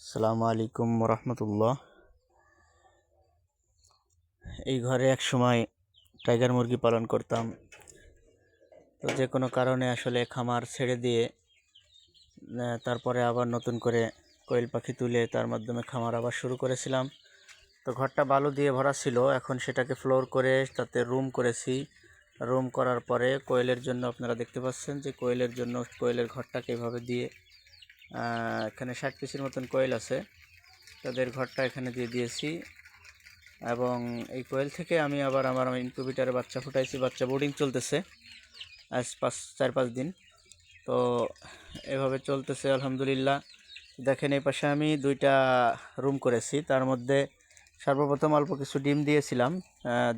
আসসালামু আলাইকুম রহমতুল্লাহ। এই ঘরে এক সময় টাইগার মুরগি পালন করতাম। তো যে কোনো কারণে আসলে খামার ছেড়ে দিয়ে তারপরে আবার নতুন করে কোয়েল পাখি তুলে তার মাধ্যমে খামার আবার শুরু করেছিলাম। তো ঘরটা বালু দিয়ে ভরা ছিল, এখন সেটাকে ফ্লোর করে তাতে রুম করেছি। রুম করার পরে কোয়েলের জন্য আপনারা দেখতে পাচ্ছেন যে কোয়েলের জন্য কোয়েলের ঘরটাকে এভাবে দিয়ে এখানে 60 পিসের মতন কোয়েল আছে, তাদের ঘরটা এখানে দিয়ে দিয়েছি। এবং এই কোয়েল থেকে আমি আবার আমার ইনকিউবেটরে বাচ্চা ফুটাইছি। বাচ্চা বোর্ডিং চলতেছে আজ 4-5 দিন। তো এভাবে চলতেছে আলহামদুলিল্লাহ। দেখেন এই পাশে আমি 2টা রুম করেছি, তার মধ্যে সর্বপ্রথম অল্প কিছু ডিম দিয়েছিলাম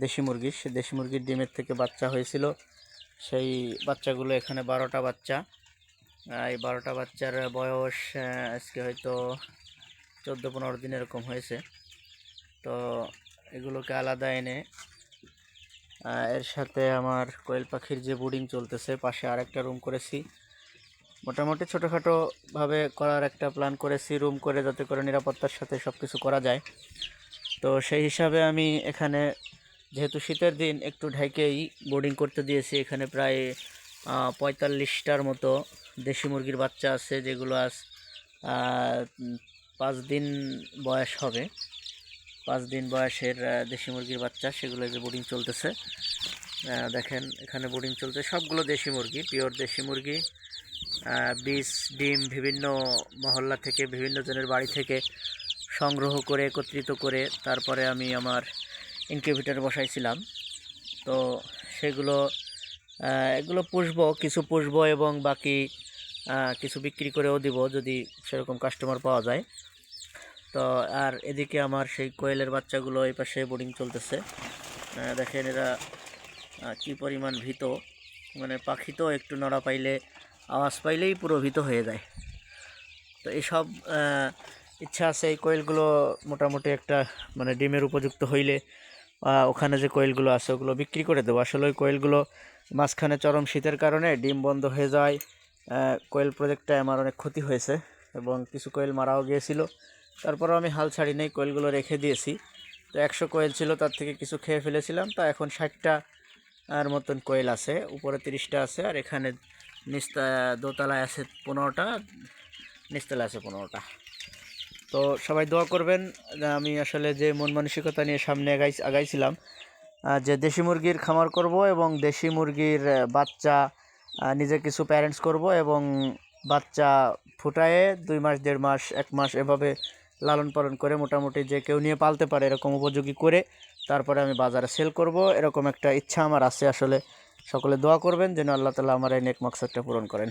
দেশি মুরগির। সে দেশি মুরগির ডিমের থেকে বাচ্চা হয়েছিল, সেই বাচ্চাগুলো এখানে 12টা বাচ্চা। এই 12টা বাচ্চার বয়স আজকে হয়তো 14-15 দিন এরকম হয়েছে। তো এগুলোকে আলাদা এনে এর সাথে আমার কোয়েল পাখির যে বোর্ডিং চলতেছে পাশে আরেকটা রুম করেছি। মোটামুটি ছোটোখাটোভাবে করার একটা প্ল্যান করেছি, রুম করে যাতে করে নিরাপত্তার সাথে সব কিছু করা যায়। তো সেই হিসাবে আমি এখানে যেহেতু শীতের দিন একটু ঢেকেই বোর্ডিং করতে দিয়েছি। এখানে প্রায় 45টার মতো দেশি মুরগির বাচ্চা আছে, যেগুলো আজ 5 দিন বয়স হবে। 5 দিন বয়সের দেশি মুরগির বাচ্চা, সেগুলো যে বোর্ডিং চলতেছে। দেখেন এখানে বোর্ডিং চলতে সবগুলো দেশি মুরগি, পিওর দেশি মুরগি। বীজ ডিম বিভিন্ন মহল্লা থেকে, বিভিন্ন জনের বাড়ি থেকে সংগ্রহ করে একত্রিত করে তারপরে আমি আমার ইনকিউবেটরে বসাইছিলাম। তো সেগুলো এগুলো পুষবো, কিছু পুষবো এবং বাকি কিছু বিক্রি করেও দিব যদি সেরকম কাস্টমার পাওয়া যায়। তো আর এদিকে আমার সেই কোয়েলের বাচ্চাগুলো এই পাশে বোর্ডিং চলতেছে। দেখেন এরা কি পরিমাণ ভীত, মানে পাখি তো একটু নড়া পাইলে, আওয়াজ পাইলেই পুরো ভীত হয়ে যায়। তো এইসব ইচ্ছা আছে এই কোয়েলগুলো মোটামুটি একটা মানে ডিমের উপযুক্ত হইলে ওখানে যে কোয়েলগুলো আছে ওগুলো বিক্রি করে দেবো। আসলে ওই কোয়েলগুলো মাঝখানে চরম শীতের কারণে ডিম বন্ধ হয়ে যায়। কোয়েল প্রজেক্টটায় আমার অনেক ক্ষতি হয়েছে এবং কিছু কোয়েল মারাও গিয়েছিল। তারপরেও আমি হাল ছাড়ি নেই, কোয়েলগুলো রেখে দিয়েছি। তো 100 কোয়েল ছিল, তার থেকে কিছু খেয়ে ফেলেছিলাম। তা এখন 60টা আর মতন কোয়েল আছে, উপরে 30টা আছে, আর এখানে দোতলায় আছে 15টা, নিচতলায় আছে 15টা। তো সবাই দোয়া করবেন। আমি আসলে যে মন মানসিকতা নিয়ে সামনে আগাইছিলাম যে দেশি মুরগির খামার করব এবং দেশি মুরগির বাচ্চা নিজে কিছু প্যারেন্টস করব এবং বাচ্চা ফুটায়ে 2 মাস 1.5 মাস 1 মাস এভাবে লালন পালন করে মোটামুটি যে কেউ নিয়ে পালতে পারে এরকম উপযোগী করে তারপরে আমি বাজারে সেল করব, এরকম একটা ইচ্ছা আমার আছে। আসলে সকলে দোয়া করবেন যেন আল্লাহ তাআলা আমার এই নেক মাকসাদটা পূরণ করেন।